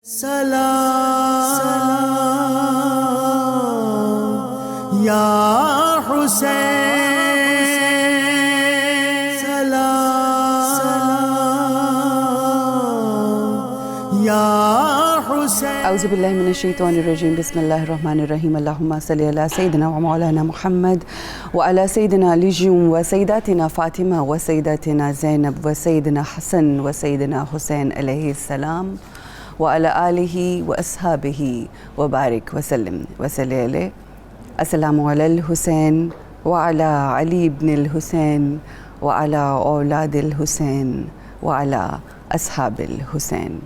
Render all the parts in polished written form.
سلام یا حسین، سلام یا حسین۔ اعوذ باللہ من الشیطان الرجیم، بسم اللہ الرحمن الرحیم، اللہم صلی علی سیدنا و مولانا محمد وعلی سیدنا علی و سیداتنا فاطمہ و سیداتنا زینب و سیدنا حسن و سیدنا حسین علیہ السلام وعلی آلہ و اصحابہ وبارک وسلم وصلی علیہ۔ السلام علی الحسین وعلی علی بن الحسین وعلی اولاد الحسین وعلی اصحاب الحسین۔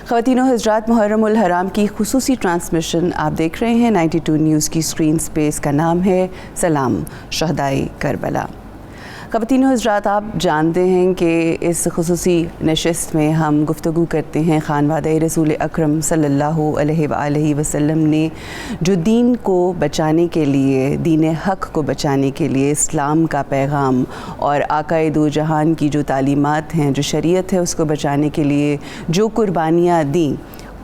خواتین و حضرات، محرم الحرام کی خصوصی ٹرانسمیشن آپ دیکھ رہے ہیں 92 نیوز کی اسکرینز پہ۔ اس کا نام ہے سلام شہدائے کربلا۔ خواتین و حضرات، آپ جانتے ہیں کہ اس خصوصی نشست میں ہم گفتگو کرتے ہیں خانوادہ رسول اکرم صلی اللہ علیہ وآلہ وسلم نے جو دین کو بچانے کے لیے، دین حق کو بچانے کے لیے، اسلام کا پیغام اور آقائے دو جہان کی جو تعلیمات ہیں، جو شریعت ہے، اس کو بچانے کے لیے جو قربانیاں دیں،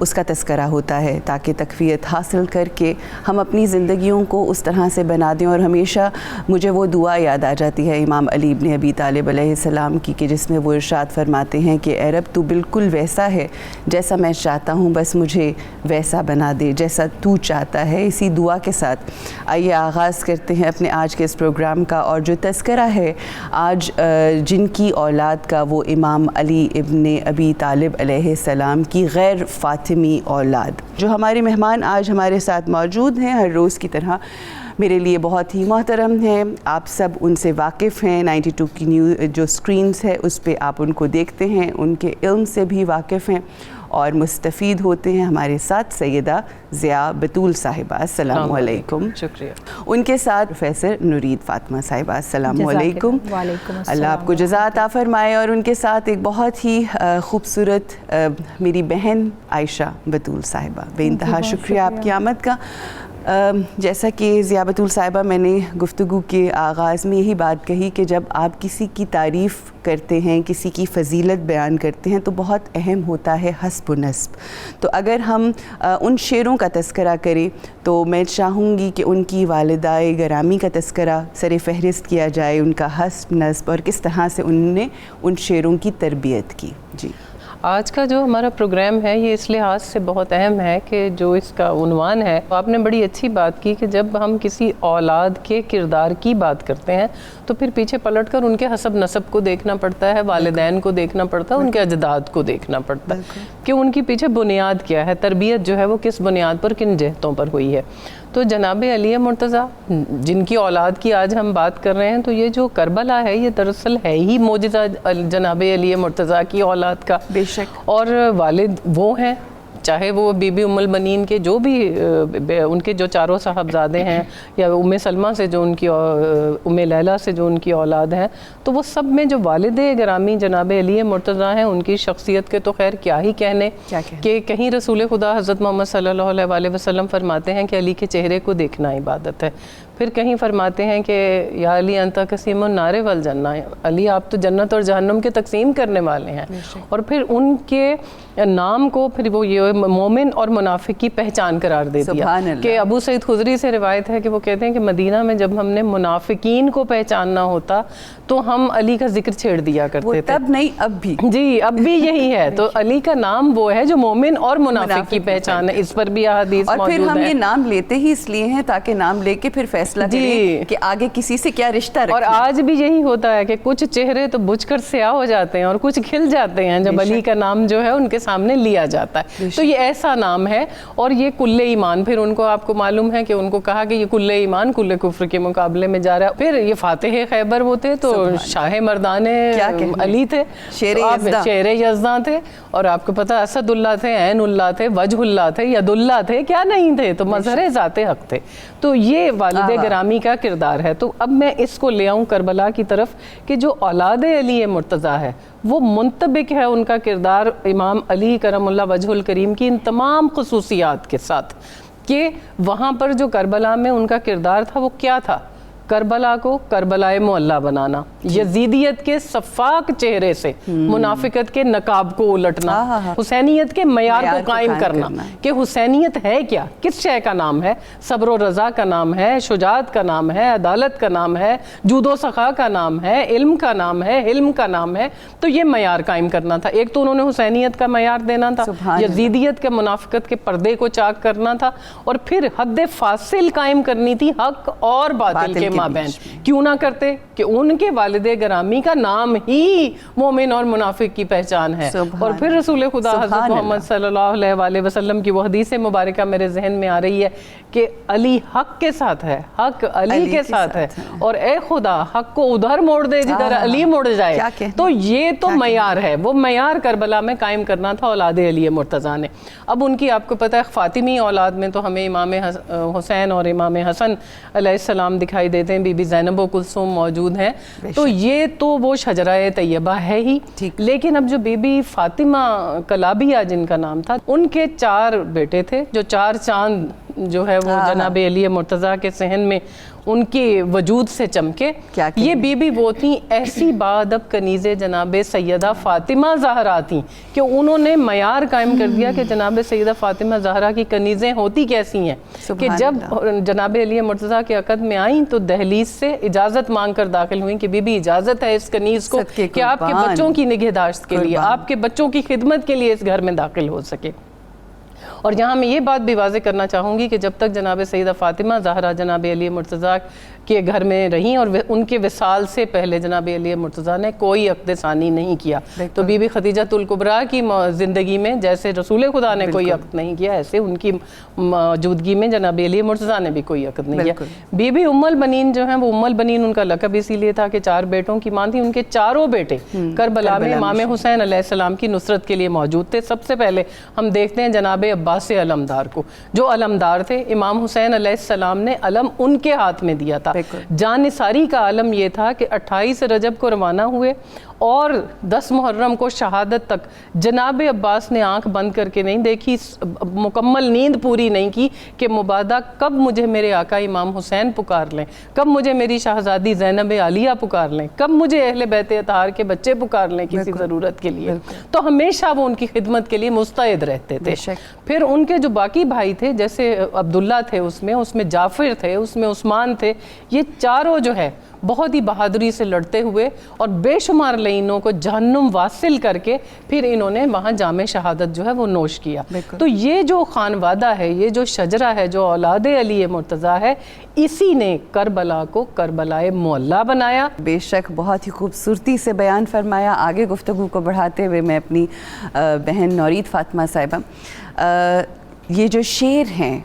اس کا تذکرہ ہوتا ہے، تاکہ تکفیت حاصل کر کے ہم اپنی زندگیوں کو اس طرح سے بنا دیں۔ اور ہمیشہ مجھے وہ دعا یاد آ جاتی ہے امام علی بن ابی طالب علیہ السلام کی، کہ جس میں وہ ارشاد فرماتے ہیں کہ اے رب، تو بالکل ویسا ہے جیسا میں چاہتا ہوں، بس مجھے ویسا بنا دے جیسا تو چاہتا ہے۔ اسی دعا کے ساتھ آئیے آغاز کرتے ہیں اپنے آج کے اس پروگرام کا، اور جو تذکرہ ہے آج جن کی اولاد کا، وہ امام علی ابن ابی طالب علیہ السلام کی غیر فاطمی اولاد، جو ہمارے مہمان آج ہمارے ساتھ موجود ہیں، ہر روز کی طرح میرے لیے بہت ہی محترم ہیں۔ آپ سب ان سے واقف ہیں، 92 کی نیوز جو سکرینز ہے اس پہ آپ ان کو دیکھتے ہیں، ان کے علم سے بھی واقف ہیں اور مستفید ہوتے ہیں۔ ہمارے ساتھ سیدہ ضیاء بطول صاحبہ، السلام علیکم۔ شکریہ۔ ان کے ساتھ پروفیسر نورید فاطمہ صاحبہ، السلام علیکم۔ وعلیکم السلام۔ اللہ آپ کو جزا عطا فرمائے۔ اور ان کے ساتھ ایک بہت ہی خوبصورت میری بہن عائشہ بطول صاحبہ، بے انتہا شکریہ آپ کی آمد کا۔ جیسا کہ ضیاء بطول صاحبہ، میں نے گفتگو کے آغاز میں یہی بات کہی کہ جب آپ کسی کی تعریف کرتے ہیں، کسی کی فضیلت بیان کرتے ہیں، تو بہت اہم ہوتا ہے حسب و نسب۔ تو اگر ہم ان شعروں کا تذکرہ کریں تو میں چاہوں گی کہ ان کی والدہ گرامی کا تذکرہ سر فہرست کیا جائے، ان کا حسب نسب اور کس طرح سے انہوں نے ان شعروں کی تربیت کی۔ جی، آج کا جو ہمارا پروگرام ہے یہ اس لحاظ سے بہت اہم ہے کہ جو اس کا عنوان ہے، آپ نے بڑی اچھی بات کی کہ جب ہم کسی اولاد کے کردار کی بات کرتے ہیں تو پھر پیچھے پلٹ کر ان کے حسب نسب کو دیکھنا پڑتا ہے، والدین کو دیکھنا پڑتا ہے، ان کے اجداد کو دیکھنا پڑتا ہے کہ ان کی پیچھے بنیاد کیا ہے، تربیت جو ہے وہ کس بنیاد پر، کن جہتوں پر ہوئی ہے۔ تو جناب علی مرتضیٰ جن کی اولاد کی آج ہم بات کر رہے ہیں، تو یہ جو کربلا ہے یہ دراصل ہے ہی معجزہ جناب علی مرتضیٰ کی اولاد کا۔ بے شک۔ اور والد وہ ہیں، چاہے وہ بی بی ام البنین کے جو بھی ان کے جو چاروں صاحبزادے ہیں، یا ام سلمہ سے جو ان کی، ام لیلہ سے جو ان کی اولاد ہیں، تو وہ سب میں جو والد گرامی جناب علی مرتضیٰ ہیں، ان کی شخصیت کے تو خیر کیا ہی کہنے، کہ کہیں رسول خدا حضرت محمد صلی اللہ علیہ وآلہ وسلم فرماتے ہیں کہ علی کے چہرے کو دیکھنا عبادت ہے۔ پھر کہیں فرماتے ہیں کہ یا علی انت قسیم النار والجنہ، علی آپ تو جنت اور جہنم کے تقسیم کرنے والے ہیں۔ اور پھر ان کے نام کو پھر وہ یہ مومن اور منافق کی پہچان قرار دے دیا کہ ابو سعید خدری سے روایت ہے کہ وہ کہتے ہیں کہ مدینہ میں جب ہم نے منافقین کو پہچاننا ہوتا تو ہم علی کا ذکر چھیڑ دیا کرتے تھے۔ تب نہیں، اب بھی۔ جی، اب بھی یہی ہے۔ تو علی کا نام وہ ہے جو مومن اور منافق کی پہچان ہے، اس پر بھی احادیث موجود ہے۔ اور پھر ہم یہ نام لیتے ہی اس لیے ہیں تاکہ نام لے کے پھر فیصلہ کریں کہ آگے کسی سے کیا رشتہ رکھیں۔ اور آج بھی یہی ہوتا ہے کہ کچھ چہرے تو بجھ کر سیاہ ہو جاتے ہیں اور کچھ کھل جاتے ہیں جب علی کا نام جو ہے ان کے سامنے لیا جاتا ہے۔ تو یہ ایسا نام ہے، اور یہ کل ایمان، پھر ان کو آپ کو معلوم ہے کہ ان کو کہا کہ یہ کل ایمان کل کفر کے مقابلے میں جا رہا ہے۔ پھر یہ فاتح خیبر وہ تھے تو شاہ مردان علی تھے، شیر یزداں تھے، اور آپ کو پتا اسد اللہ تھے، عین اللہ تھے، وجہ اللہ تھے، ید اللہ تھے، کیا نہیں تھے، تو مظہر ذات حق تھے۔ تو یہ والد گرامی کا کردار ہے۔ تو اب میں اس کو لے آؤں کربلا کی طرف کہ جو اولاد علی مرتضیٰ ہے وہ منطبق ہے ان کا کردار امام علی کرم اللہ وجہ الکریم کی ان تمام خصوصیات کے ساتھ، کہ وہاں پر جو کربلا میں ان کا کردار تھا وہ کیا تھا، کربلا کو کربلائے معلیٰ بنانا، یزیدیت کے صفاک چہرے سے منافقت کے نقاب کو الٹنا، حسینیت کے معیار کو قائم کرنا کہ حسینیت ہے کیا، کس شے کا نام ہے، صبر و رضا کا نام ہے، شجاعت کا نام ہے، عدالت کا نام ہے، جود و سخا کا نام ہے، علم کا نام ہے، حلم کا نام ہے. تو یہ معیار قائم کرنا تھا. ایک تو انہوں نے حسینیت کا معیار دینا تھا، یزیدیت کے منافقت کے پردے کو چاک کرنا تھا، اور پھر حد فاصل قائم کرنی تھی حق اور باطل کے مابین. کیوں نہ کرتے کہ ان کے والد گرامی کا نام ہی مومن اور منافق کی پہچان ہے. اور پھر رسول خدا حضرت محمد صلی اللہ علیہ وآلہ وسلم کی وہ حدیث مبارکہ میرے ذہن میں آ رہی ہے کہ علی حق کے ساتھ ہے، حق علی کے ساتھ ہے، اور اے خدا حق کو ادھر موڑ دے جدھر علی مڑ جائے. تو یہ تو معیار ہے، وہ معیار کربلا میں قائم کرنا تھا اولاد علی مرتضیٰ نے. اب ان کی آپ کو پتہ ہے فاطمی اولاد میں تو ہمیں امام حسین اور امام حسن علیہ السلام دکھائی دیتے ہیں، بی بی زینب و کلثوم موجود ہیں. تو یہ تو وہ شجرہ طیبہ ہے ہی. لیکن اب جو بی بی فاطمہ کلابیہ جن کا نام تھا، ان کے 4 بیٹے تھے جو 4 چاند جو ہے وہ جناب علی مرتضیٰ کے صحن میں ان کے وجود سے چمکے. یہ بی بی وہ تھیں ایسی بادب کنیز جناب سیدہ فاطمہ زہرا تھیں کہ انہوں نے معیار قائم کر دیا کہ جناب سیدہ فاطمہ زہرا کی کنیزیں ہوتی کیسی ہیں. کہ جب جناب علی مرتضیٰ کے عقد میں آئیں تو دہلیز سے اجازت مانگ کر داخل ہوئیں کہ بی بی اجازت ہے اس کنیز کو کہ آپ کے بچوں کی نگہداشت کے لیے، آپ کے بچوں کی خدمت کے لیے اس گھر میں داخل ہو سکے. اور یہاں میں یہ بات بھی واضح کرنا چاہوں گی کہ جب تک جناب سیدہ فاطمہ زہرا جناب علی مرتضیٰ کے گھر میں رہیں اور ان کے وصال سے پہلے جناب علی مرتضیٰ نے کوئی عقد ثانی نہیں کیا. تو بی بی خدیجۃ الکبریٰ کی زندگی میں جیسے رسول خدا نے کوئی عقد نہیں کیا، ایسے ان کی موجودگی میں جناب علی مرتضیٰ نے بھی کوئی عقد نہیں کیا. بی بی ام البنین جو ہیں، وہ ام البنین ان کا لقب اسی لیے تھا کہ 4 بیٹوں کی ماں تھی. ان کے 4 بیٹے کربلا میں امام حسین علیہ السلام کی نصرت کے لیے موجود تھے. سب سے پہلے ہم دیکھتے ہیں جناب عباس علمدار کو، جو علمدار تھے. امام حسین علیہ السلام نے علم ان کے ہاتھ میں دیا تھا. جانثاری کا عالم یہ تھا کہ 28 رجب کو روانہ ہوئے اور 10 محرم کو شہادت تک جناب عباس نے آنکھ بند کر کے نہیں دیکھی، مکمل نیند پوری نہیں کی کہ مبادہ کب مجھے میرے آقا امام حسین پکار لیں، کب مجھے میری شہزادی زینب عالیہ پکار لیں، کب مجھے اہل بیت اطہار کے بچے پکار لیں کسی ضرورت کے لیے. تو ہمیشہ وہ ان کی خدمت کے لیے مستعد رہتے تھے. پھر ان کے جو باقی بھائی تھے، جیسے عبداللہ تھے، اس میں جعفر تھے، اس میں عثمان تھے. یہ چاروں جو ہے بہت ہی بہادری سے لڑتے ہوئے اور بے شمار لعینوں کو جہنم واصل کر کے پھر انہوں نے وہاں جام شہادت جو ہے وہ نوش کیا. تو یہ جو خانوادہ ہے، یہ جو شجرہ ہے، جو اولاد علی مرتضیٰ ہے، اسی نے کربلا کو کربلائے معلیٰ بنایا. بے شک بہت ہی خوبصورتی سے بیان فرمایا. آگے گفتگو کو بڑھاتے ہوئے میں اپنی بہن نورید فاطمہ صاحبہ، یہ جو شعر ہیں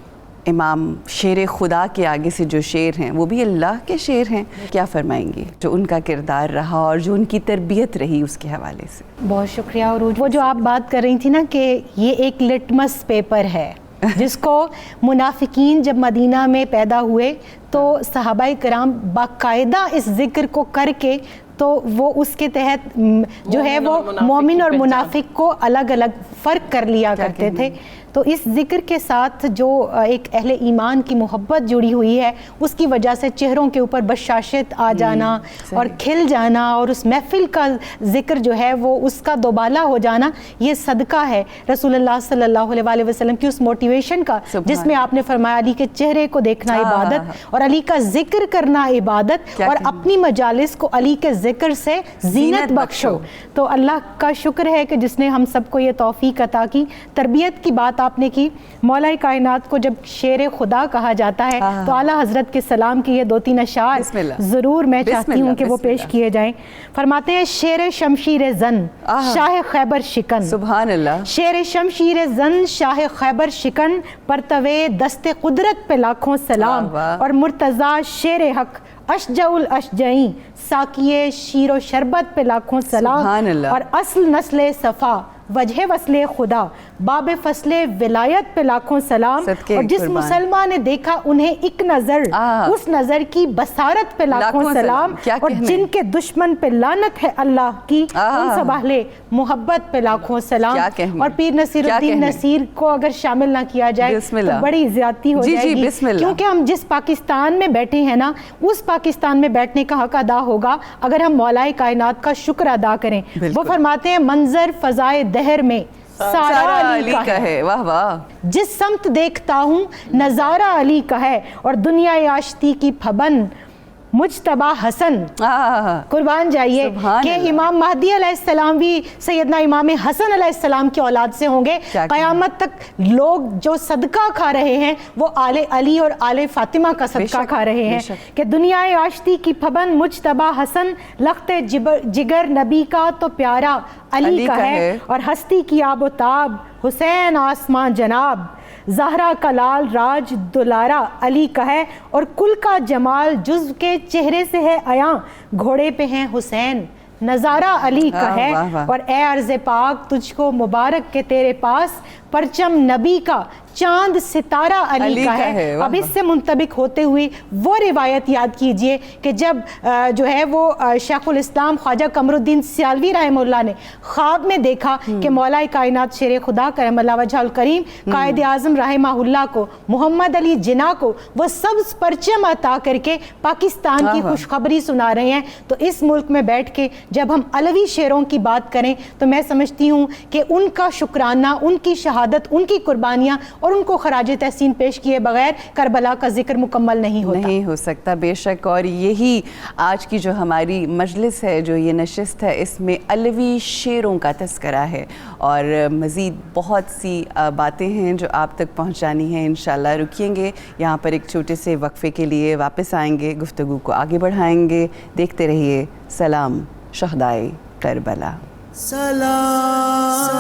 امام شیر خدا کے آگے سے جو شعر ہیں وہ بھی اللہ کے شعر ہیں، کیا فرمائیں گی جو ان کا کردار رہا اور جو ان کی تربیت رہی اس کے حوالے سے؟ بہت شکریہ عروج. وہ جو آپ بات کر رہی تھی نا کہ یہ ایک لٹمس پیپر ہے جس کو منافقین جب مدینہ میں پیدا ہوئے تو صحابہ کرام باقاعدہ اس ذکر کو کر کے تو وہ اس کے تحت جو ہے وہ مومن اور منافق کو الگ الگ فرق کر لیا کرتے تھے. تو اس ذکر کے ساتھ جو ایک اہل ایمان کی محبت جڑی ہوئی ہے، اس کی وجہ سے چہروں کے اوپر بشاشت آ جانا اور کھل جانا، اور اس محفل کا ذکر جو ہے وہ اس کا دوبالا ہو جانا، یہ صدقہ ہے رسول اللہ صلی اللہ علیہ وآلہ وسلم کی اس موٹیویشن کا، جس میں آپ نے فرمایا علی کے چہرے کو دیکھنا عبادت اور علی کا ذکر کرنا عبادت، اور اپنی مجالس کو علی کے ذکر سے زینت بخشو. تو اللہ کا شکر ہے کہ جس نے ہم سب کو یہ توفیق عطا کی. تربیت کی بات آپ نے کی. مولا کائنات کو جب شیر خدا کہا جاتا ہے تو اعلیٰ حضرت کے سلام کی یہ 2-3 اشعار ضرور میں چاہتی ہوں کہ وہ پیش کیے جائیں. فرماتے ہیں شیر شمشیر زن شاہ خیبر شکن. سبحان اللہ. شیر شمشیر زن شاہ خیبر شکن، پرتوے دست قدرت پہ لاکھوں سلام، اور مرتضیٰ شیر حق اشجع الاشجعین ساکیے شیر و شربت پہ لاکھوں سلام، اور اصل نسل صفا وجہ وصل خدا باب فصل ولایت پہ لاکھوں سلام، صدقے اور جس قربان۔ مسلمان نے دیکھا انہیں ایک نظر، اس نظر کی بصارت پہ لاکھوں سلام، اور جن کے دشمن پہ لعنت ہے اللہ کی، ان سب اہل محبت پہ لاکھوں سلام۔ اور پیر نصیر الدین نصیر کو اگر شامل نہ کیا جائے تو بڑی زیادتی ہو جائے گی، کیونکہ ہم جس پاکستان میں بیٹھے ہیں نا، اس پاکستان میں بیٹھنے کا حق ادا ہوگا اگر ہم مولا کائنات کا شکر ادا کریں۔ وہ فرماتے ہیں منظر فضائے دہر میں سارا علی کا ہے، واہ واہ، جس سمت دیکھتا ہوں نظارہ علی کا ہے، اور دنیا آشتی کی پھبن مجتبی حسن۔ قربان جائیے کہ امام مہدی علیہ السلام بھی سیدنا امام حسن علیہ السلام کی اولاد سے ہوں گے۔ قیامت تک لوگ جو صدقہ کھا رہے ہیں وہ آل علی اور آل فاطمہ کا صدقہ کھا رہے ہیں کہ دنیا آشتی کی پھبن مجتبی حسن، لخت جگر نبی کا تو پیارا علی کا ہے، اور ہستی کی آب و تاب حسین آسمان جناب، زہرا کا لال راج دلارا علی کا ہے، اور کل کا جمال جزو کے چہرے سے ہے عیاں، گھوڑے پہ ہیں حسین نظارہ علی کا ہے، اور اے عرض پاک تجھ کو مبارک کے تیرے پاس پرچم نبی کا چاند ستارہ علی کا ہے۔ اب اس سے منطبق ہوتے ہوئے وہ روایت یاد کیجئے کہ جب جو ہے وہ شیخ الاسلام خواجہ قمر الدین سیالوی رحمہ اللہ نے خواب میں دیکھا کہ مولا کائنات شیر خدا کرم اللہ وجہ الکریم قائد اعظم رحمہ اللہ کو، محمد علی جناح کو وہ سبز پرچم عطا کر کے پاکستان کی خوشخبری سنا رہے ہیں، تو اس ملک میں بیٹھ کے جب ہم علوی شیروں کی بات کریں تو میں سمجھتی ہوں کہ ان کا شکرانہ، ان کی شہادت، ان کی قربانیاں اور ان کو خراج تحسین پیش کیے بغیر کربلا کا ذکر مکمل نہیں ہو سکتا، بے شک۔ اور یہی آج کی جو ہماری مجلس ہے، جو یہ نشست ہے، اس میں علوی شعروں کا تذکرہ ہے، اور مزید بہت سی باتیں ہیں جو آپ تک پہنچانی ہیں۔ انشاءاللہ رکیں گے یہاں پر ایک چھوٹے سے وقفے کے لیے، واپس آئیں گے، گفتگو کو آگے بڑھائیں گے۔ دیکھتے رہیے سلام شہدائے کربلا۔ سلام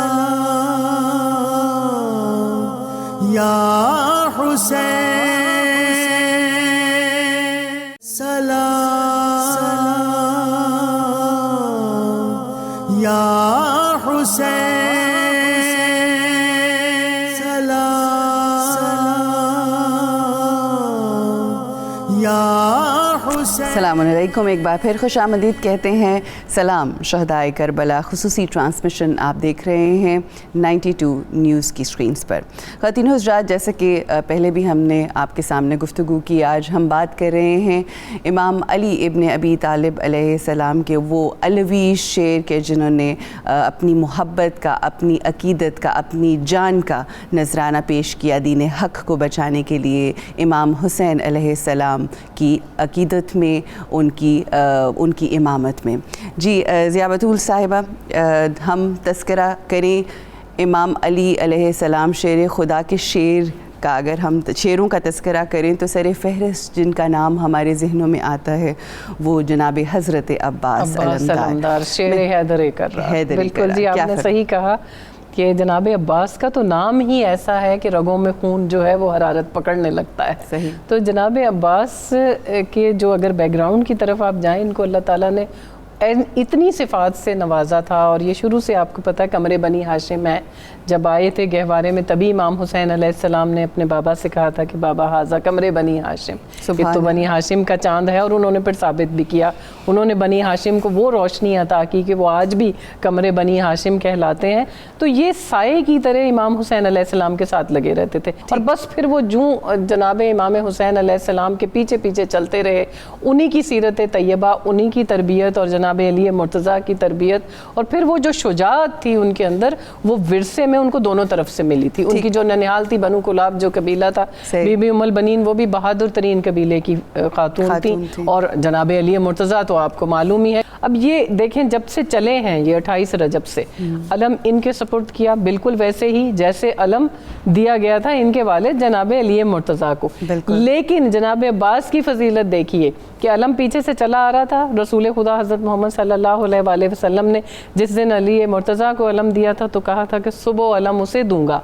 یا حسین، سلام یا حسین، سلام یا حسین۔ السلام علیکم، ایک بار پھر خوش آمدید کہتے ہیں۔ سلام شہدائے کربلا خصوصی ٹرانسمیشن آپ دیکھ رہے ہیں 92 نیوز کی سکرینز پر۔ خواتین حضرات، جیسا کہ پہلے بھی ہم نے آپ کے سامنے گفتگو کی، آج ہم بات کر رہے ہیں امام علی ابن ابی طالب علیہ السلام کے وہ علوی شعر کے جنہوں نے اپنی محبت کا، اپنی عقیدت کا، اپنی جان کا نذرانہ پیش کیا دین حق کو بچانے کے لیے، امام حسین علیہ السلام کی عقیدت میں، ان کی امامت میں۔ جی ضیاء بطول صاحبہ، ہم تذکرہ کریں امام علی علیہ السلام شیر خدا کے شعر کا، اگر ہم شعروں کا تذکرہ کریں تو سر فہرست جن کا نام ہمارے ذہنوں میں آتا ہے وہ جناب حضرت عباس علمدار، شیر حیدر کرار۔ بالکل جی، آپ نے صحیح کہا کہ جناب عباس کا تو نام ہی ایسا ہے کہ رگوں میں خون جو ہے وہ حرارت پکڑنے لگتا ہے۔ صحیح۔ تو جناب عباس کے جو اگر بیک گراؤنڈ کی طرف آپ جائیں، ان کو اللہ تعالیٰ نے اتنی صفات سے نوازا تھا، اور یہ شروع سے آپ کو پتہ ہے قمر بنی ہاشم ہے، جب آئے تھے گہوارے میں تبھی امام حسین علیہ السلام نے اپنے بابا سے کہا تھا کہ بابا حاضہ قمر بنی ہاشم، یہ تو بنی ہاشم کا چاند ہے، اور انہوں نے پھر ثابت بھی کیا، انہوں نے بنی ہاشم کو وہ روشنی عطا کی کہ وہ آج بھی قمر بنی ہاشم کہلاتے ہیں۔ تو یہ سائے کی طرح امام حسین علیہ السلام کے ساتھ لگے رہتے تھے، اور بس پھر وہ جوں جناب امام حسین علیہ السلام کے پیچھے پیچھے چلتے رہے، انہی کی سیرت طیبہ، انہی کی تربیت اور جناب علی مرتضیٰ کی تربیت، اور پھر وہ جو شجاعت تھی ان کے اندر، وہ ورثے میں ان کو دونوں طرف سے ملی تھی۔ ان کی جو ننیال تھی، بنو کلاب جو قبیلہ تھا، بی بی ام البنین وہ بھی بہادر ترین قبیلے کی خاتون تھی، اور جناب علی مرتضیٰ تو آپ کو معلوم ہی ہے۔ اب یہ دیکھیں جب سے چلے ہیں یہ 28 رجب سے علم ان کے سپرد کیا، بالکل ویسے ہی جیسے علم دیا گیا تھا ان کے والد جناب علی مرتضیٰ کو، لیکن جناب عباس کی فضیلت دیکھیے کہ علم پیچھے سے چلا آ رہا تھا. رسول خدا حضرت محمد صلی اللہ علیہ وآلہ وسلم نے جس دن علی مرتضیٰ کو علم دیا تھا تو کہا تھا کہ صبح علم اسے دوں گا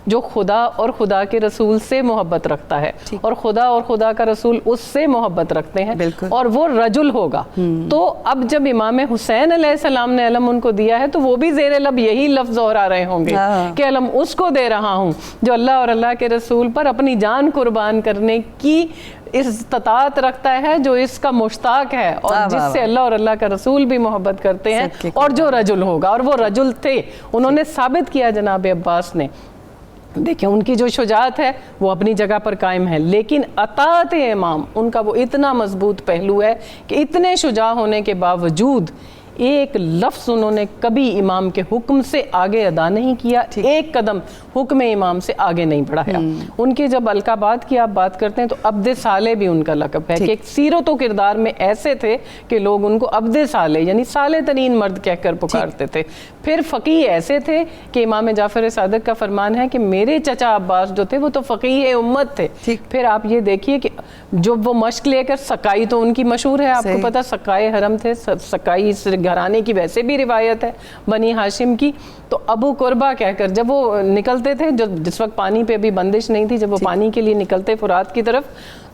جو خدا اور خدا کے رسول سے محبت رکھتا ہے, اور خدا اور خدا کا رسول اس سے محبت رکھتے ہیں, اور وہ رجل ہوگا. تو اب جب امام حسین علیہ السلام نے علم ان کو دیا ہے تو وہ بھی زیر لب یہی لفظ دہرا رہے ہوں گے کہ علم اس کو دے رہا ہوں جو اللہ اور اللہ کے رسول پر اپنی جان قربان کرنے کی استطاعت رکھتا ہے, جو اس کا مشتاق ہے, اور جس سے اللہ اور اللہ کا رسول بھی محبت کرتے ہیں, اور جو رجل ہوگا. اور وہ رجل تھے, انہوں نے ثابت کیا جناب عباس نے. دیکھیں ان کی جو شجاعت ہے وہ اپنی جگہ پر قائم ہے, لیکن اطاعت امام ان کا وہ اتنا مضبوط پہلو ہے کہ اتنے شجاع ہونے کے باوجود ایک لفظ انہوں نے کبھی امام کے حکم سے آگے ادا نہیں کیا, ایک قدم حکم امام سے آگے نہیں بڑھایا. ان کے جب القابات کی آپ بات کرتے ہیں تو عبد صالح بھی ان کا لقب ہے کہ ایک سیرت و کردار میں ایسے تھے کہ لوگ ان کو عبد صالح یعنی صالح ترین مرد کہہ کر پکارتے تھے. پھر فقیہ ایسے تھے کہ امام جعفر صادق کا فرمان ہے کہ میرے چچا عباس جو تھے وہ تو فقیہ امت تھے. پھر آپ یہ دیکھیے کہ جب وہ مشق لے کر سقائی تو ان کی مشہور ہے, آپ کو پتا سقائے حرم تھے, سقائی گھرانے کی ویسے بھی روایت ہے بنی ہاشم کی. تو ابو قربہ کہہ کر جب وہ نکلتے تھے, جس وقت پانی پہ بھی بندش نہیں تھی, جب وہ پانی کے لیے نکلتے فرات کی طرف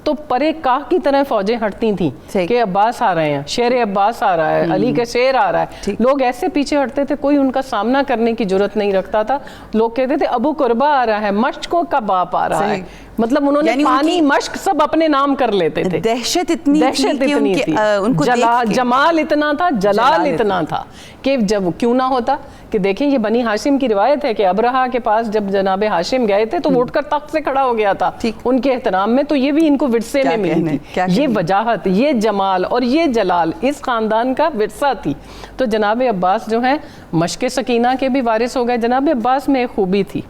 تو پرے کاہ کی طرح فوجیں ہٹتی تھیں کہ عباس آ رہے ہیں, شیر عباس آ رہا ہے, علی کا شیر آ رہا ہے. لوگ ایسے پیچھے ہٹتے تھے, کوئی ان کا سامنا کرنے کی جرت نہیں رکھتا تھا. لوگ کہتے تھے ابو قربہ آ رہا ہے, مشکوں کا باپ آ رہا ہے. مطلب انہوں نے پانی مشق سب اپنے نام کر لیتے تھے. دہشت اتنی تھی, جمال اتنا تھا, جلال اتنا تھا کہ جب کیوں نہ ہوتا کہ دیکھیں یہ بنی ہاشم کی روایت ہے کہ ابرہا کے پاس جب جناب ہاشم گئے تھے تو وہ اٹھ کر تخت سے کھڑا ہو گیا تھا ان کے احترام میں. تو یہ بھی ان کو ورثے میں ملی تھی, یہ وجاہت, یہ جمال اور یہ جلال اس خاندان کا ورثہ تھی. تو جناب عباس جو ہیں مشق سکینہ کے بھی وارث ہو گئے. جناب عباس میں ایک خوبی تھی,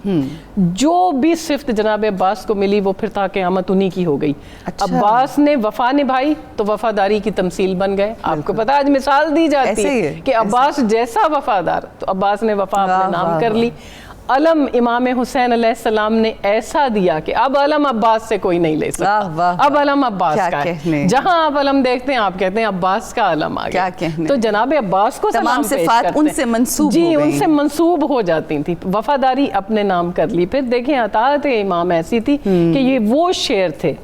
جو بھی صفت جناب عباس کو ملی وہ پھر تا قیامت انہی کی ہو گئی. عباس نے وفا نبھائی تو وفاداری کی تمثیل بن گئے. آپ کو پتا آج مثال دی جاتی ہے کہ عباس جیسا وفادار, تو عباس نے وفا اپنے نام کر لی. علم امام حسین علیہ السلام نے ایسا دیا کہ اب علم عباس سے کوئی نہیں لے سکتا, اب علم عباس کا ہے. جہاں آپ علم دیکھتے ہیں آپ کہتے ہیں عباس کا علم آ گیا. تو جناب عباس کو تمام صفات ان سے منسوب جی ان سے منسوب ہو جاتی تھی, وفاداری اپنے نام کر لی. پھر دیکھیں اطاعت امام ایسی تھی کہ یہ وہ شیر تھے,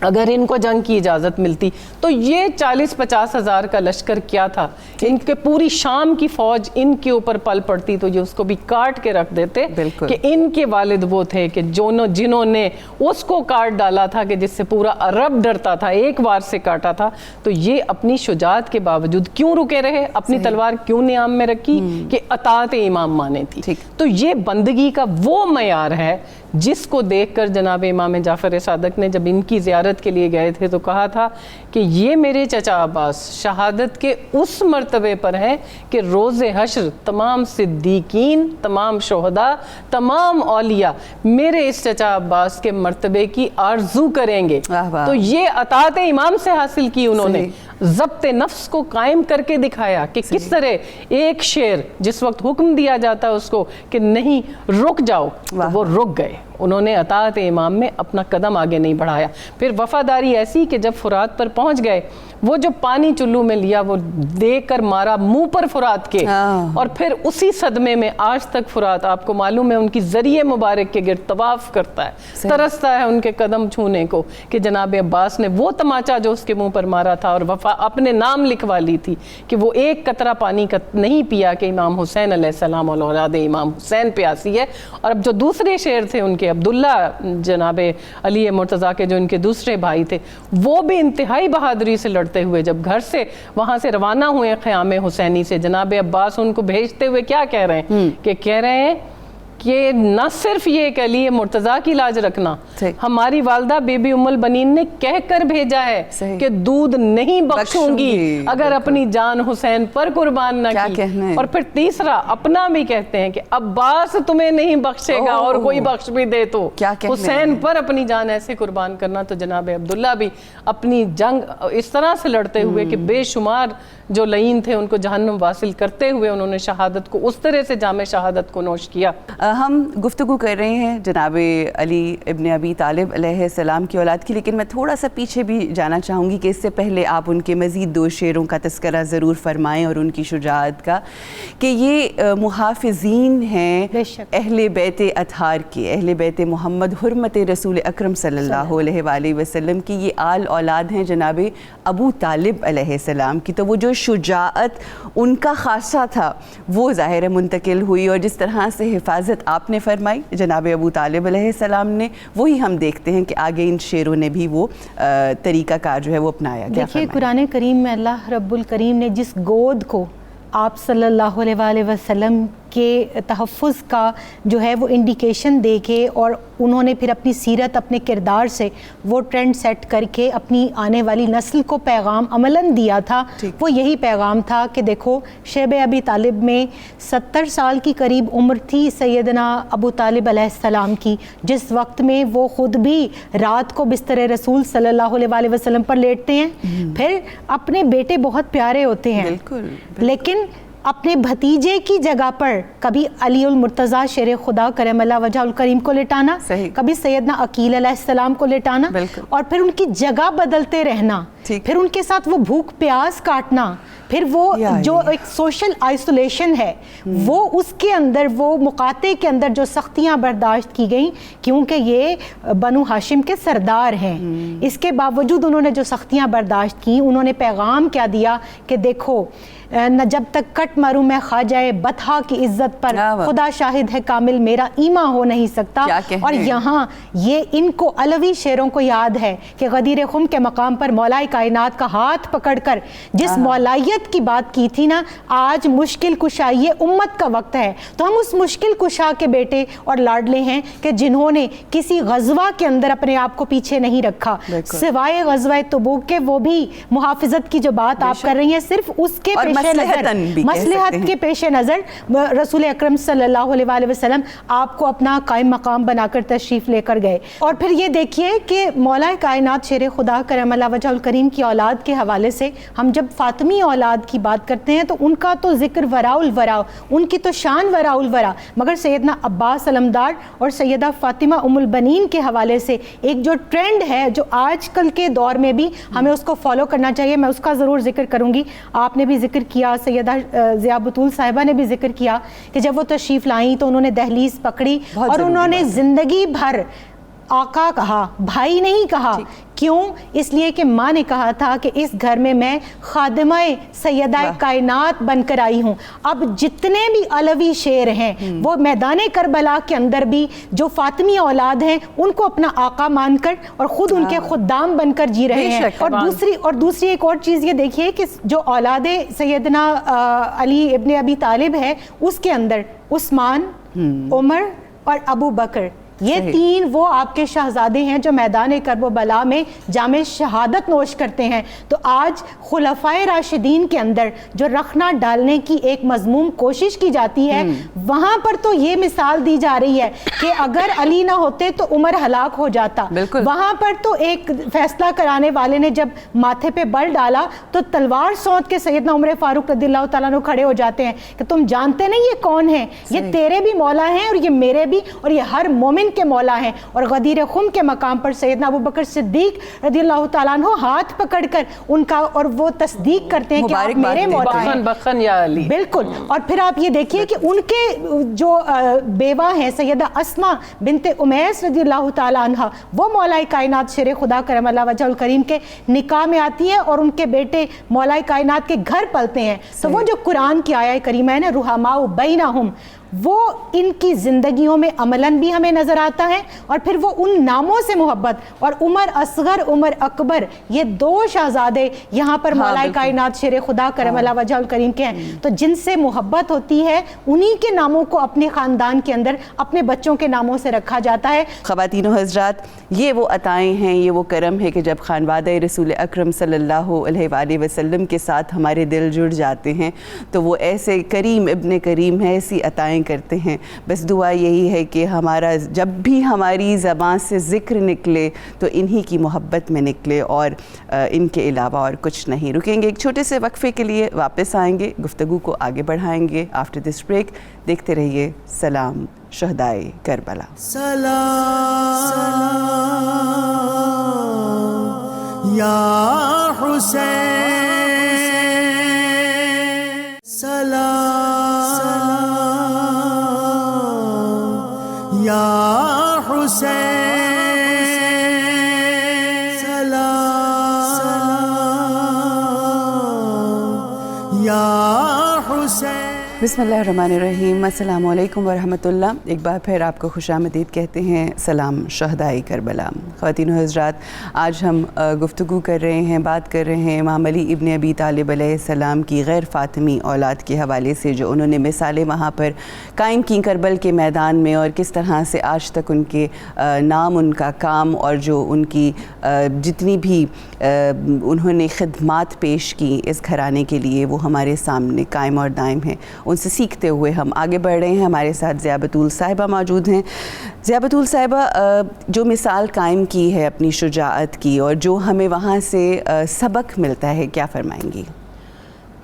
اگر ان کو جنگ کی اجازت ملتی تو یہ 40-50 ہزار کا لشکر کیا تھا, ان کے پوری شام کی فوج ان کے اوپر پل پڑتی تو یہ اس کو بھی کاٹ کے رکھ دیتے کہ ان کے والد وہ تھے کہ جنہوں نے اس کو کاٹ ڈالا تھا کہ جس سے پورا عرب ڈرتا تھا, ایک وار سے کاٹا تھا. تو یہ اپنی شجاعت کے باوجود کیوں رکے رہے, اپنی تلوار کیوں نیام میں رکھی کہ اطاعت امام مانے تھی. تو یہ بندگی کا وہ معیار ہے جس کو دیکھ کر جناب امام جعفر صادق نے جب ان کی زیارت کے لیے گئے تھے تو کہا تھا کہ یہ میرے چچا عباس شہادت کے اس مرتبے پر ہیں کہ روز حشر تمام صدیقین, تمام شہداء, تمام اولیاء میرے اس چچا عباس کے مرتبے کی آرزو کریں گے. تو یہ اطاعت امام سے حاصل کی انہوں نے, ضبط نفس کو قائم کر کے دکھایا کہ کس طرح ایک شیر جس وقت حکم دیا جاتا ہے اس کو کہ نہیں رک جاؤ تو وہ رک گئے. انہوں نے اطاعت امام میں اپنا قدم آگے نہیں بڑھایا. پھر وفاداری ایسی کہ جب فرات پر پہنچ گئے وہ جو پانی چلو میں لیا وہ دے کر مارا منہ پر فرات کے, اور پھر اسی صدمے میں آج تک فرات آپ کو معلوم ہے ان کی ذریعے مبارک کے گرد طواف کرتا ہے, ترستا ہے ان کے قدم چھونے کو کہ جناب عباس نے وہ تماچا جو اس کے منہ پر مارا تھا اور وفا اپنے نام لکھوا لی تھی کہ وہ ایک قطرہ پانی کا نہیں پیا کہ امام حسین علیہ السلام اور اولاد امام حسین پیاسی ہے. اور اب جو دوسرے شیر تھے ان کے عبداللہ جناب علی مرتضیٰ کے جو ان کے دوسرے بھائی تھے, وہ بھی انتہائی بہادری سے لڑتے ہوئے جب گھر سے وہاں سے روانہ ہوئے خیام حسینی سے, جناب عباس ان کو بھیجتے ہوئے کیا کہہ رہے ہیں کہ کہہ رہے ہیں کہ نہ صرف یہ کہ علی مرتضیٰ کی لاج رکھنا, ہماری والدہ بی بی ام البنین نے کہہ کر بھیجا ہے کہ دودھ نہیں بخشوں گی اگر اپنی جان حسین پر قربان نہ کی. اور پھر تیسرا اپنا بھی کہتے ہیں کہ عباس تمہیں نہیں بخشے گا اور کوئی بخش بھی دے تو حسین پر اپنی جان ایسے قربان کرنا. تو جناب عبداللہ بھی اپنی جنگ اس طرح سے لڑتے ہوئے کہ بے شمار جو لعین تھے ان کو جہنم واصل کرتے ہوئے انہوں نے شہادت کو اس طرح سے جام شہادت کو نوش کیا۔ ہم گفتگو کر رہے ہیں جناب علی ابن ابی طالب علیہ السلام کی اولاد کی، لیکن میں تھوڑا سا پیچھے بھی جانا چاہوں گی کہ اس سے پہلے آپ ان کے مزید 2 شعروں کا تذکرہ ضرور فرمائیں اور ان کی شجاعت کا، کہ یہ محافظین ہیں اہل بیت اطہار کے، اہل بیت محمد، حرمت رسول اکرم صلی اللہ علیہ وآلہ وسلم کی، یہ آل اولاد ہیں جناب ابو طالب علیہ السلام کی۔ تو وہ جو شجاعت ان کا خاصہ تھا وہ ظاہر منتقل ہوئی، اور جس طرح سے حفاظت آپ نے فرمائی جناب ابو طالب علیہ السلام نے، وہی ہم دیکھتے ہیں کہ آگے ان شعروں نے بھی وہ طریقہ کار جو ہے وہ اپنایا۔ دیکھیے قرآن کریم میں اللہ رب الکریم نے جس گود کو آپ صلی اللہ علیہ وآلہ وسلم کے تحفظ کا جو ہے وہ انڈیکیشن دے کے، اور انہوں نے پھر اپنی سیرت، اپنے کردار سے وہ ٹرینڈ سیٹ کر کے اپنی آنے والی نسل کو پیغام عملاً دیا تھا، وہ یہی پیغام تھا کہ دیکھو شیب ابی طالب میں 70 سال کی قریب عمر تھی سیدنا ابو طالب علیہ السلام کی، جس وقت میں وہ خود بھی رات کو بستر رسول صلی اللہ علیہ وآلہ وسلم پر لیٹتے ہیں، پھر اپنے بیٹے بہت پیارے ہوتے ہیں، لیکن اپنے بھتیجے کی جگہ پر کبھی علی المرتضیٰ شیر خدا کرم اللہ وجہ الکریم کو لٹانا، کبھی سیدنا عقیل علیہ السلام کو لٹانا، اور پھر ان کی جگہ بدلتے رہنا، پھر ان کے ساتھ وہ بھوک پیاس کاٹنا، پھر وہ جو ایک سوشل آئسولیشن ہے وہ اس کے اندر، وہ مقاطع کے اندر جو سختیاں برداشت کی گئیں، کیونکہ یہ بنو ہاشم کے سردار ہیں، اس کے باوجود انہوں نے جو سختیاں برداشت کی، انہوں نے پیغام کیا دیا کہ دیکھو نہ جب تک کٹ ماروں میں خواجہ بطحا کی عزت پر، خدا شاہد ہے کامل میرا ایمان ہو نہیں سکتا۔ اور یہاں یہ ان کو علوی شعروں کو یاد ہے کہ غدیر خم کے مقام پر مولا کائنات کا ہاتھ پکڑ کر جس مولائیت کی بات کی تھی نا، آج مشکل کشائی امت کا وقت ہے، تو ہم اس مشکل کشا کے بیٹے اور لاڈلے ہیں کہ جنہوں نے کسی غزوہ کے اندر اپنے آپ کو پیچھے نہیں رکھا، سوائے غزوہ تبوک کے، وہ بھی محافظت کی جو بات آپ کر رہی ہیں صرف اس کے مصلحت کے پیش نظر رسول اکرم صلی اللہ علیہ وآلہ وسلم آپ کو اپنا قائم مقام بنا کر تشریف لے کر گئے۔ اور پھر یہ دیکھیے کہ مولا کائنات شیر خدا کرم اللہ وجہ الکریم کی اولاد کے حوالے سے ہم جب فاطمی اولاد کی بات کرتے ہیں تو ان کا تو ذکر وراء الورا، ان کی تو شان وراء الورا، مگر سیدنا عباس علمدار اور سیدہ فاطمہ ام البنین کے حوالے سے ایک جو ٹرینڈ ہے جو آج کل کے دور میں بھی ہمیں اس کو فالو کرنا چاہیے، میں اس کا ضرور ذکر کروں گی۔ آپ نے بھی ذکر کیا، سیدہ ضیاء بطول صاحبہ نے بھی ذکر کیا کہ جب وہ تشریف لائیں تو انہوں نے دہلیز پکڑی اور انہوں نے زندگی بھر آقا کہا، بھائی نہیں کہا۔ کیوں؟ اس لیے کہ ماں نے کہا تھا کہ اس گھر میں خادمہ سیدہ کائنات بن کر آئی ہوں۔ اب جتنے بھی علوی شعر ہیں وہ میدان کربلا کے اندر بھی جو فاطمی اولاد ہیں ان کو اپنا آقا مان کر اور خود ان کے خدام بن کر جی رہے ہیں۔ اور دوسری ایک اور چیز یہ دیکھیے کہ جو اولاد سیدنا علی ابن ابی طالب ہے اس کے اندر عثمان، عمر اور ابو بکر، یہ 3 وہ آپ کے شہزادے ہیں جو میدان کرب و بلا میں جام شہادت نوش کرتے ہیں۔ تو آج خلفائے راشدین کے اندر جو رخنا ڈالنے کی ایک مذموم کوشش کی جاتی ہے، وہاں پر تو یہ مثال دی جا رہی ہے کہ اگر علی نہ ہوتے تو عمر ہلاک ہو جاتا۔ وہاں پر تو ایک فیصلہ کرانے والے نے جب ماتھے پہ بل ڈالا تو تلوار سونت کے سیدنا عمر فاروق رضی اللہ تعالیٰ عنہ کھڑے ہو جاتے ہیں کہ تم جانتے نہیں یہ کون ہیں، یہ تیرے بھی مولا ہیں اور یہ میرے بھی، اور یہ ہر مومن کے مولا ہیں۔ اور غدیر خم کے مقام پر سیدنا ابو بکر صدیق رضی اللہ تعالیٰ عنہ ہاتھ پکڑ کر ان کا اور وہ تصدیق کرتے ہیں کہ آپ میرے مولا ہیں، بخن یا علی۔ بالکل۔ اور پھر آپ یہ دیکھیے کہ ان کے جو بیوہ ہیں سیدہ اسماء بنت امیس رضی اللہ تعالیٰ عنہ، وہ مولا کائنات شیر خدا کرم اللہ وجہ الکریم کے نکاح میں آتی ہیں اور ان کے بیٹے مولا کائنات کے گھر پلتے ہیں۔ تو وہ جو قرآن کی آیہ کریمہ ہے نا، رحماء بینہم، وہ ان کی زندگیوں میں عملاً بھی ہمیں نظر آتا ہے، اور پھر وہ ان ناموں سے محبت، اور عمر اصغر، عمر اکبر، یہ 2 شہزادے یہاں پر مولا کائنات شیر خدا کرم اللہ وجہ الکریم کے ہیں، تو جن سے محبت ہوتی ہے انہی کے ناموں کو اپنے خاندان کے اندر اپنے بچوں کے ناموں سے رکھا جاتا ہے۔ خواتین و حضرات، یہ وہ عطائیں ہیں، یہ وہ کرم ہے کہ جب خانوادہ رسول اکرم صلی اللہ علیہ وآلہ وسلم کے ساتھ ہمارے دل جڑ جاتے ہیں تو وہ ایسے کریم ابن کریم ہے، ایسی عطائیں کرتے ہیں. بس دعا یہی ہے کہ ہمارا جب بھی ہماری زبان سے ذکر نکلے تو انہی کی محبت میں نکلے اور ان کے علاوہ اور کچھ نہیں. رکیں گے ایک چھوٹے سے وقفے کے لیے, واپس آئیں گے, گفتگو کو آگے بڑھائیں گے آفٹر دس بریک. دیکھتے رہیے سلام شہدائے کربلا. سلام یا حسین, سلام یا حسین, سلام یا حسین. بسم اللہ الرحمن الرحیم. السلام علیکم ورحمۃ اللہ. ایک بار پھر آپ کو خوش آمدید کہتے ہیں. سلام شہدائے کربلا. خواتین و حضرات, آج ہم گفتگو کر رہے ہیں, بات کر رہے ہیں امام علی ابن ابی طالب علیہ السلام کی غیر فاطمی اولاد کے حوالے سے, جو انہوں نے مثالیں وہاں پر قائم کی کربل کے میدان میں, اور کس طرح سے آج تک ان کے نام, ان کا کام, اور جو ان کی جتنی بھی انہوں نے خدمات پیش کی اس گھرانے کے لیے, وہ ہمارے سامنے قائم اور دائم ہیں. ان سے سیکھتے ہوئے ہم آگے بڑھ رہے ہیں. ہمارے ساتھ ضیاء بطول صاحبہ موجود ہیں. ضیاء بطول صاحبہ, جو مثال قائم کی ہے اپنی شجاعت کی, اور جو ہمیں وہاں سے سبق ملتا ہے, کیا فرمائیں گی؟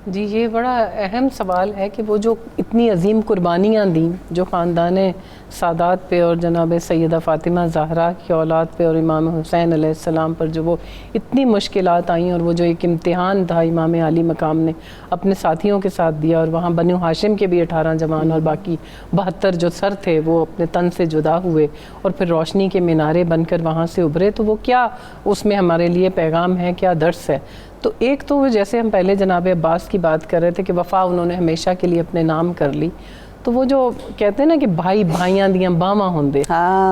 جی, یہ بڑا اہم سوال ہے کہ وہ جو اتنی عظیم قربانیاں دیں, جو خاندان سادات پہ اور جناب سیدہ فاطمہ زہرا کی اولاد پہ اور امام حسین علیہ السلام پر جو وہ اتنی مشکلات آئیں, اور وہ جو ایک امتحان تھا امام علی مقام نے اپنے ساتھیوں کے ساتھ دیا, اور وہاں بنو ہاشم کے بھی 18 جوان اور باقی 72 جو سر تھے وہ اپنے تن سے جدا ہوئے اور پھر روشنی کے مینارے بن کر وہاں سے ابھرے, تو وہ کیا اس میں ہمارے لیے پیغام ہے, کیا درس ہے. تو ایک تو جیسے ہم پہلے جناب عباس کی بات کر رہے تھے کہ وفا انہوں نے ہمیشہ کے لیے اپنے نام کر لی, تو وہ جو کہتے ہیں نا کہ بھائی بھائیاں دیاں باواں ہوندے,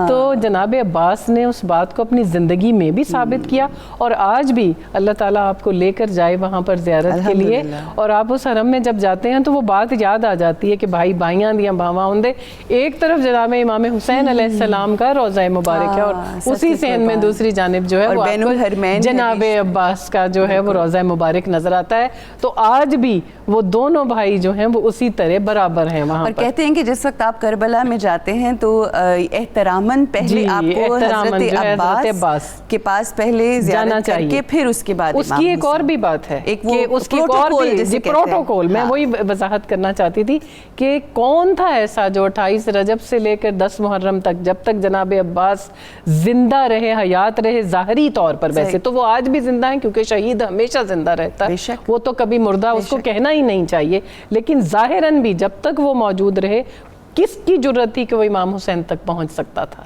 تو جناب عباس نے اس بات کو اپنی زندگی میں بھی ثابت کیا, اور آج بھی اللہ تعالیٰ آپ کو لے کر جائے وہاں پر زیارت کے لیے, اور آپ اس حرم میں جب جاتے ہیں تو وہ بات یاد آ جاتی ہے کہ بھائی بھائیاں دیاں باواں ہوندے. ایک طرف جناب امام حسین علیہ السلام کا روضہ مبارک ہے, اور اسی صحن میں دوسری جانب جو ہے وہ جناب عباس کا جو ہے وہ روضہ مبارک نظر آتا ہے. تو آج بھی وہ دونوں بھائی جو ہیں وہ اسی طرح برابر ہیں وہاں. کہتے ہیں کہ جس وقت آپ کربلا میں جاتے ہیں تو احتراماً پہلے آپ کو حضرت عباس کے پاس پہلے زیارت کر کے پھر اس کے بعد اس کی ایک اور بھی بات ہے کہ اس کی اور بھی پروٹوکول, میں وہی وضاحت کرنا چاہتی تھی کہ کون تھا ایسا جو 28 رجب سے لے کر 10 محرم تک, جب تک جناب عباس زندہ رہے, حیات رہے ظاہری طور پر, ویسے تو وہ آج بھی زندہ ہیں کیونکہ شہید ہمیشہ زندہ رہتا ہے, وہ تو کبھی مردہ اس کو کہنا ہی نہیں چاہیے, لیکن ظاہراً بھی جب تک وہ موجود رہے, کس کی جرت تھی کہ وہ امام حسین تک پہنچ سکتا تھا؟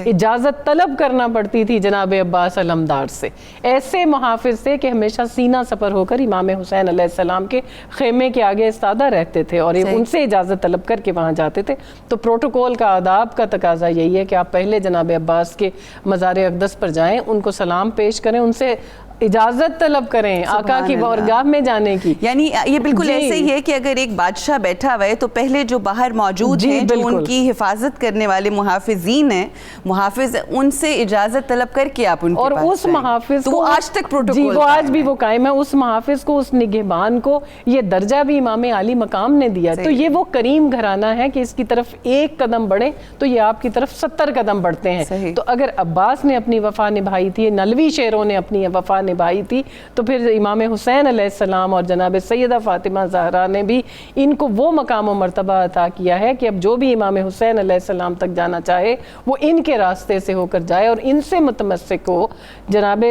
اجازت طلب کرنا پڑتی تھی جناب عباس علمدار سے, ایسے محافظ سے کہ ہمیشہ سینہ سپر ہو کر امام حسین علیہ السلام کے خیمے کے آگے استادہ رہتے تھے اور ان سے اجازت طلب کر کے وہاں جاتے تھے. تو پروٹوکول کا آداب کا تقاضا یہی ہے کہ آپ پہلے جناب عباس کے مزار اقدس پر جائیں, ان کو سلام پیش کریں, ان سے اجازت طلب کریں آقا کی بارگاہ میں جانے کی. یعنی یہ بالکل ایسے ہی ہے کہ اگر ایک بادشاہ بیٹھا ہوا ہے تو پہلے جو باہر موجود ہیں, جو ان کی حفاظت کرنے والے محافظین ہیں, محافظ, ان سے اجازت طلب کر کے آپ ان کے پاس اور اس محافظ کو آج تک پروٹوکول وہ آج بھی وہ قائم ہے. اس محافظ کو, اس نگہبان کو یہ درجہ بھی امام علی مقام نے دیا. تو یہ وہ کریم گھرانہ ہے کہ اس کی طرف ایک قدم بڑھیں تو یہ آپ کی طرف 70 قدم بڑھتے ہیں. تو اگر عباس نے اپنی وفا نبھائی تھی, نلوی شیروں نے اپنی وفا نبھائی تھی, تو پھر امام حسین علیہ السلام اور جناب سیدہ فاطمہ زہرا نے بھی ان کو وہ مقام و مرتبہ عطا کیا ہے کہ اب جو بھی امام حسین علیہ السلام تک جانا چاہے وہ ان کے راستے سے ہو کر جائے اور ان سے متمسک ہو. جناب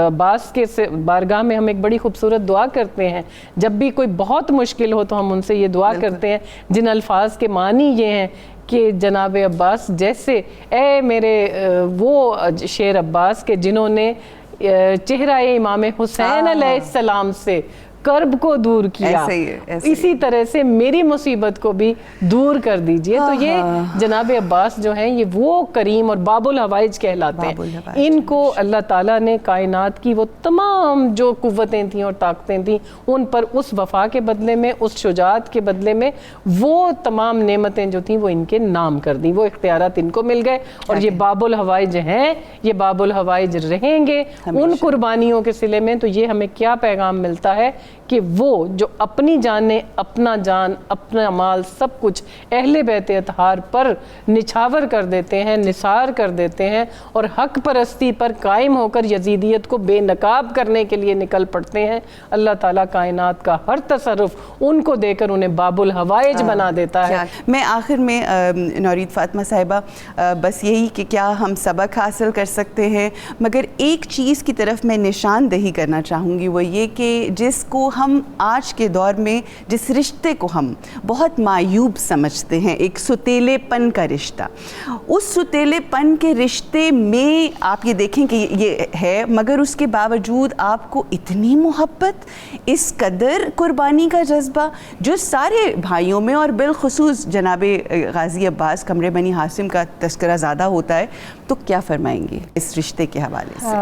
عباس کے بارگاہ میں ہم ایک بڑی خوبصورت دعا کرتے ہیں, جب بھی کوئی بہت مشکل ہو تو ہم ان سے یہ دعا کرتے ہیں جن الفاظ کے معنی یہ ہیں کہ جناب عباس جیسے اے میرے وہ شیر عباس کے جنہوں نے چہرہ امام حسین علیہ السلام سے کرب کو دور کیا, اسی طرح سے میری مصیبت کو بھی دور کر دیجئے. تو یہ جناب عباس جو ہیں یہ وہ کریم اور باب الحوائج کہلاتے ہیں. ان کو اللہ تعالیٰ نے کائنات کی وہ تمام جو قوتیں تھیں اور طاقتیں تھیں ان پر اس وفا کے بدلے میں, اس شجاعت کے بدلے میں وہ تمام نعمتیں جو تھیں وہ ان کے نام کر دیں, وہ اختیارات ان کو مل گئے. اور یہ باب الحوائج ہیں, یہ باب الحوائج رہیں گے ان قربانیوں کے صلے میں. تو یہ ہمیں کیا پیغام ملتا ہے کہ وہ جو اپنی جانیں، اپنا جان، اپنا مال، سب کچھ اہل بیت اطہار پر نچھاور کر دیتے ہیں، نثار کر دیتے ہیں، اور حق پرستی پر قائم ہو کر یزیدیت کو بے نقاب کرنے کے لیے نکل پڑتے ہیں، اللہ تعالیٰ کائنات کا ہر تصرف ان کو دے کر انہیں باب الحوائج بنا دیتا ہے۔ میں آخر میں نورید فاطمہ صاحبہ بس یہی کہ کیا ہم سبق حاصل کر سکتے ہیں، مگر ایک چیز کی طرف میں نشاندہی کرنا چاہوں گی، وہ یہ کہ جس کو ہم آج کے دور میں جس رشتے کو ہم بہت معیوب سمجھتے ہیں، ایک ستیلے پن کا رشتہ، اس ستیلے پن کے رشتے میں آپ یہ دیکھیں کہ یہ ہے، مگر اس کے باوجود آپ کو اتنی محبت، اس قدر قربانی کا جذبہ جو سارے بھائیوں میں اور بالخصوص جناب غازی عباس قمر بنی حاسم کا تذکرہ زیادہ ہوتا ہے، تو کیا فرمائیں گی اس رشتے کے حوالے سے؟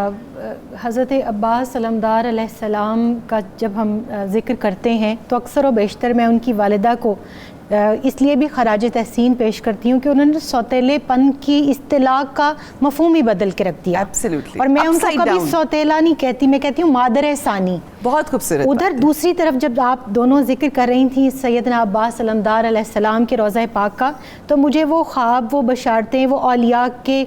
حضرت عباس علمدار علیہ السلام کا جب ہم ذکر کرتے ہیں تو اکثر و بیشتر میں ان کی والدہ کو اس لیے بھی خراج تحسین پیش کرتی ہوں کہ انہوں نے سوتیلے پن کی اصطلاح کا مفہوم ہی بدل کے رکھ دیا، Absolutely. اور میں ان کو Upside کبھی down. سوتیلا نہیں کہتی، میں کہتی ہوں مادر ثانی۔ بہت خوبصورت ادھر بات ہے۔ دوسری طرف جب آپ دونوں ذکر کر رہی تھیں سیدنا عباس علمدار علیہ السلام کے روضہ پاک کا، تو مجھے وہ خواب، وہ بشارتیں، وہ اولیاء کے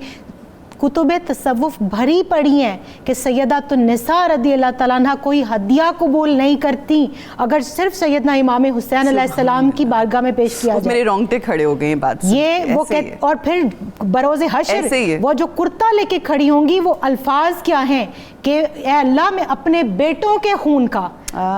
کتب تصوف بھری پڑی ہیں کہ سیدات النساء رضی اللہ تعالیٰ عنہ کوئی ہدیہ قبول نہیں کرتی اگر صرف سیدنا امام حسین علیہ السلام کی بارگاہ میں پیش کیا جائے۔ میرے رونگٹے کھڑے ہو گئے بات سے، یہ وہ اور پھر بروز حشر وہ جو کرتا لے کے کھڑی ہوں گی، وہ الفاظ کیا ہیں کہ اے اللہ میں اپنے بیٹوں کے خون کا،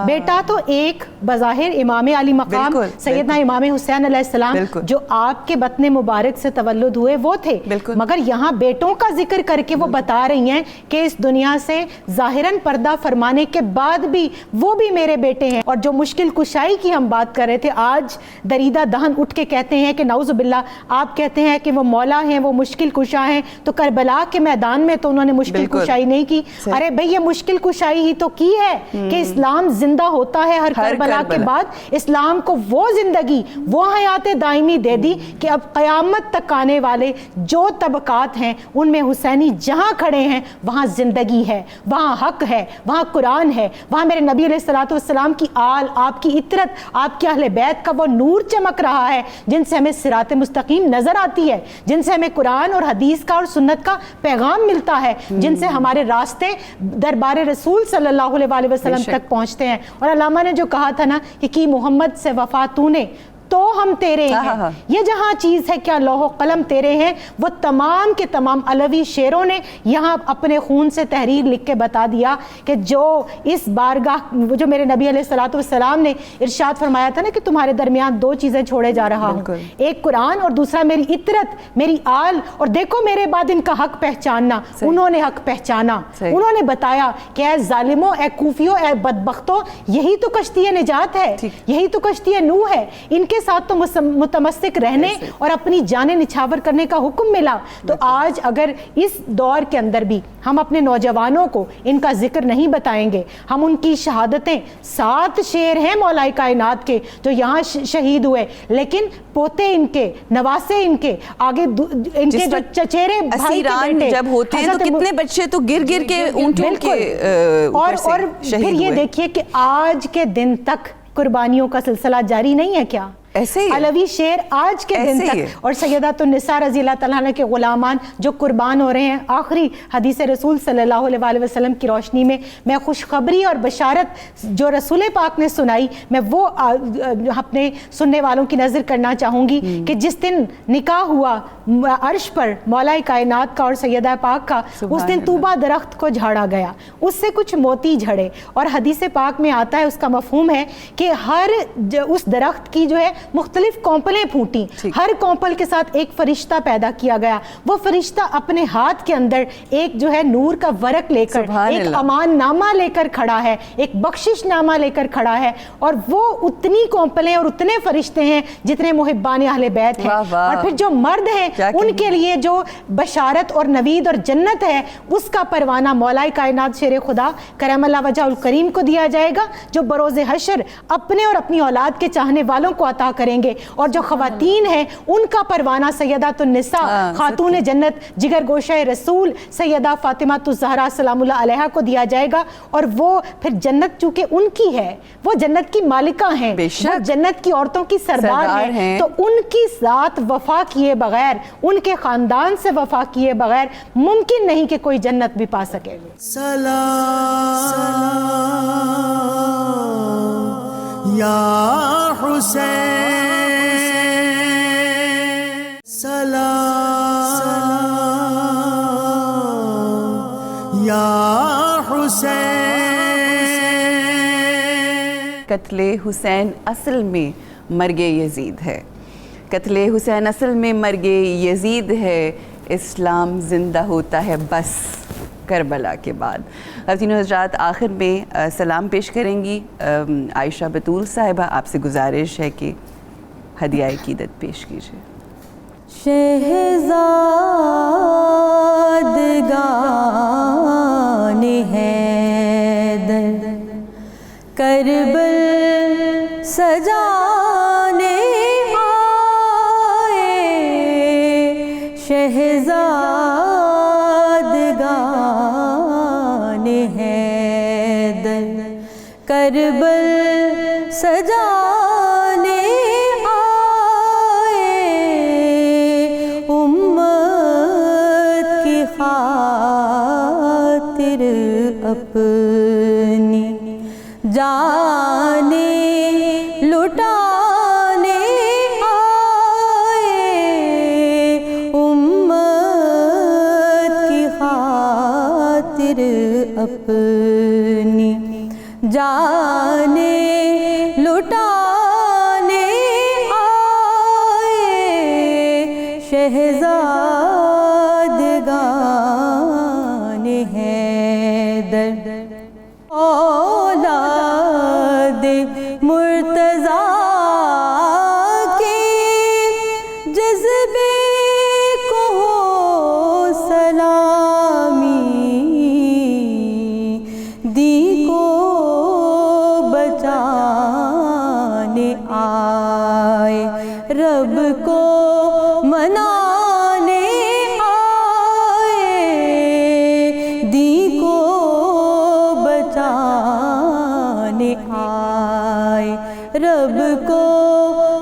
بیٹا تو ایک بظاہر امام علی مقام سیدنا امام حسین علیہ السلام جو آپ کے بطن مبارک سے تولد ہوئے وہ تھے، مگر یہاں بیٹوں کا ذکر کر کے وہ بتا رہی ہیں کہ اس دنیا سے ظاہراً پردہ فرمانے کے بعد بھی وہ بھی میرے بیٹے ہیں۔ اور جو مشکل کشائی کی ہم بات کر رہے تھے، آج دریدہ دہن اٹھ کے کہتے ہیں کہ نعوذ باللہ، آپ کہتے ہیں کہ وہ مولا ہیں، وہ مشکل کشا ہیں، تو کربلا کے میدان میں تو انہوں نے مشکل کشائی نہیں کی۔ ارے بھئی یہ مشکل کشائی ہی تو کی ہے کہ اسلام زندہ ہوتا ہے ہر کربلا کے بعد، اسلام کو وہ زندگی، وہ حیات دائمی دے دی کہ اب قیامت تک آنے والے جو طبقات ہیں ان میں حسینی جہاں کھڑے ہیں وہاں زندگی ہے، وہاں حق ہے، وہاں قرآن ہے، وہاں میرے نبی علیہ الصلوۃ والسلام کی آل، آپ کی عطرت، آپ کے اہل بیت کا وہ نور چمک رہا ہے جن سے ہمیں صراط مستقیم نظر آتی ہے، جن سے ہمیں قرآن اور حدیث کا اور سنت کا پیغام ملتا ہے، جن سے ہمارے راستے دربار رسول صلی اللہ علیہ وسلم تک پہنچتے ہیں۔ اور علامہ نے جو کہا تھا نا کہ کی محمد سے وفا تو نے تو ہم تیرے ہیں، یہ جہاں چیز ہے کیا لوح و قلم تیرے ہیں، وہ تمام کے تمام علوی شیروں نے یہاں اپنے خون سے تحریر لکھ کے بتا دیا کہ جو اس بارگاہ، جو میرے نبی علیہ الصلوۃ والسلام نے ارشاد فرمایا تھا نا کہ تمہارے درمیان دو چیزیں چھوڑے جا رہا ہوں، ایک قرآن اور دوسرا میری عطرت، میری آل، اور دیکھو میرے بعد ان کا حق پہچاننا۔ انہوں نے حق پہچانا، انہوں نے بتایا کہ اے ظالموں، اے کوفیوں، اے بدبختوں، یہی تو کشتی نجات ہے، یہی تو کشتی نوح ہے، ان کے ساتھ تو متمسک رہنے اور اپنی جانیں نچھاور کرنے کا حکم ملا۔ تو آج اگر اس دور کے اندر بھی ہم اپنے نوجوانوں کو ان کا ذکر نہیں بتائیں گے، ہم ان کی شہادتیں، 7 شیر ہیں مولائے کائنات کے جو یہاں شہید ہوئے، لیکن پوتے ان کے، نواسے ان کے، آگے ان کے جو چچیرے بھائی کے بیٹے جب ہوتے ہیں تو کتنے بچے تو گر گر کے اونٹوں کے اور پھر یہ دیکھیے کہ آج کے دن تک قربانیوں کا سلسلہ جاری نہیں ہے کیا؟ ایسے ہی علوی شیر آج کے دن تک، اور سیدات النساء رضی اللہ تعالیٰ عنہ کے غلامان جو قربان ہو رہے ہیں۔ آخری حدیث رسول صلی اللہ علیہ وسلم کی روشنی میں خوشخبری اور بشارت جو رسول پاک نے سنائی، میں وہ اپنے سننے والوں کی نظر کرنا چاہوں گی کہ جس دن نکاح ہوا عرش پر مولا کائنات کا اور سیدہ پاک کا، اس دن طوبہ درخت کو جھاڑا گیا، اس سے کچھ موتی جھڑے، اور حدیث پاک میں آتا ہے، اس کا مفہوم ہے کہ ہر اس درخت کی جو ہے مختلف کونپلیں پھوٹی، ہر کونپل کے ساتھ ایک فرشتہ پیدا کیا گیا، وہ فرشتہ اپنے ہاتھ کے اندر ایک جو ہے نور کا ورق لے کر، ایک امان نامہ لے کر کھڑا ہے، ایک بخشش نامہ لے کر کھڑا ہے، اور وہ اتنی کونپلیں اور اتنے فرشتے ہیں جتنے محبان اہل بیت ہیں۔ اور پھر جو مرد ہیں ان کے لیے جو بشارت اور نوید اور جنت ہے، اس کا پروانہ مولائے کائنات شیر خدا کرم اللہ وجہ الکریم کو دیا جائے گا، جو بروز حشر اپنے اور اپنی اولاد کے چاہنے والوں کو عطا ادا کریں گے. اور جو خواتین ہیں ان کا پروانہ سیدات النساء خاتون جنت جگر گوشہ رسول سیدہ فاطمہ الزہرا سلام اللہ علیہا کو دیا جائے گا. اور وہ پھر جنت چونکہ ان کی ہے, وہ جنت کی مالکہ ہیں, وہ جنت کی عورتوں کی سردار ہیں, تو ان کی ذات وفا کیے بغیر, ان کے خاندان سے وفا کیے بغیر ممکن نہیں کہ کوئی جنت بھی پا سکے. سلام یا حسین, سلام یا حسین. قتل حسین اصل میں مرگ یزید ہے, قتل حسین اصل میں مرگ یزید ہے. اسلام زندہ ہوتا ہے بس کربلا کے بعد. خواتین و حضرات, آخر میں سلام پیش کریں گی عائشہ بطول صاحبہ. آپ سے گزارش ہے کہ ہدیہ عقیدت پیش کیجیے. شہزادگان حیدر کربل سجانے آئے, شہزادگان حیدر کربل سجانے آئے, امت کی خاطر اپنی جانیں لٹانے آئے, امت کی خاطر اپنی جانیں لٹانے آئے, شہزادگان حیدر اولاد مرتضیٰ کے جذبے کو ہو سلامی, دین کو بچانے آئے, رب کو منانے آئے, دین کو بچانے آئے, رب کو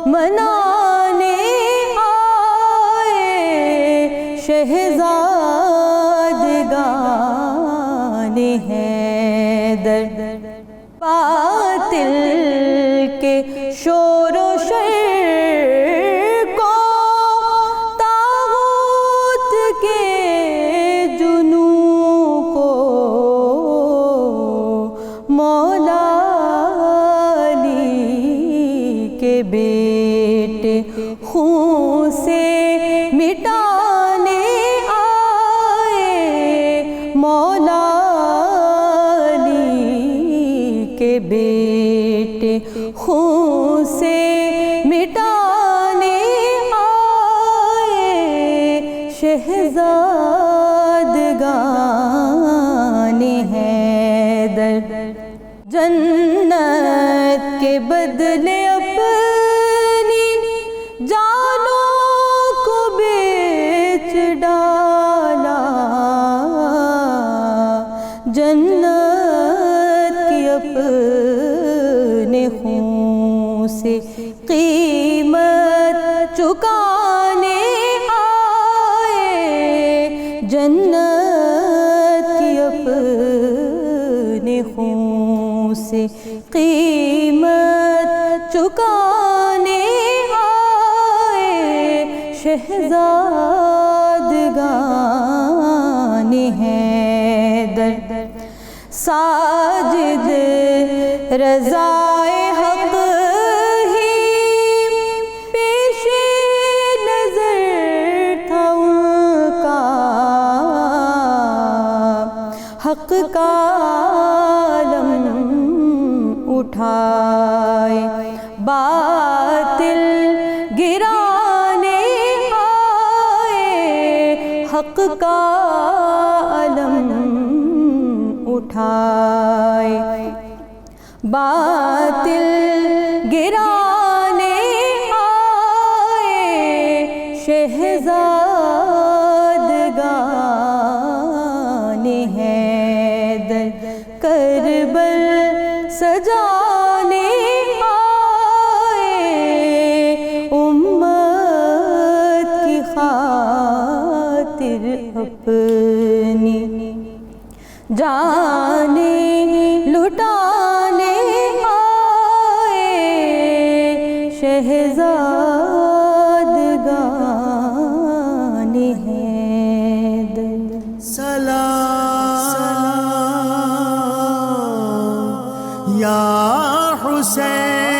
منانے آئے, شہزادگان حیدر باطل کے شور و شر کو, طاغوت کے جنوں کو, مولا علی کے بیٹے خون سے مٹانے آئے, مولا علی کے بیٹے خون سے مٹانے آئے, شہزادگان حیدر جنت کے بدلے اپنی جانوں کو بیچ ڈالا, جنت کی اپنے خون سے قیمت چکانے آئے, جنت کی اپنے خون سے قیمت چکانے آئے, شہزادگان حیدر ساجد رضائے حق ہی پیش نظر تھا ان کا, حق کا علم اٹھائے باطل گرانے آئے, حق کا علم اٹھائے باطل گرانے جانے لٹانے آئے شہزادگان ہند سلام یا حسین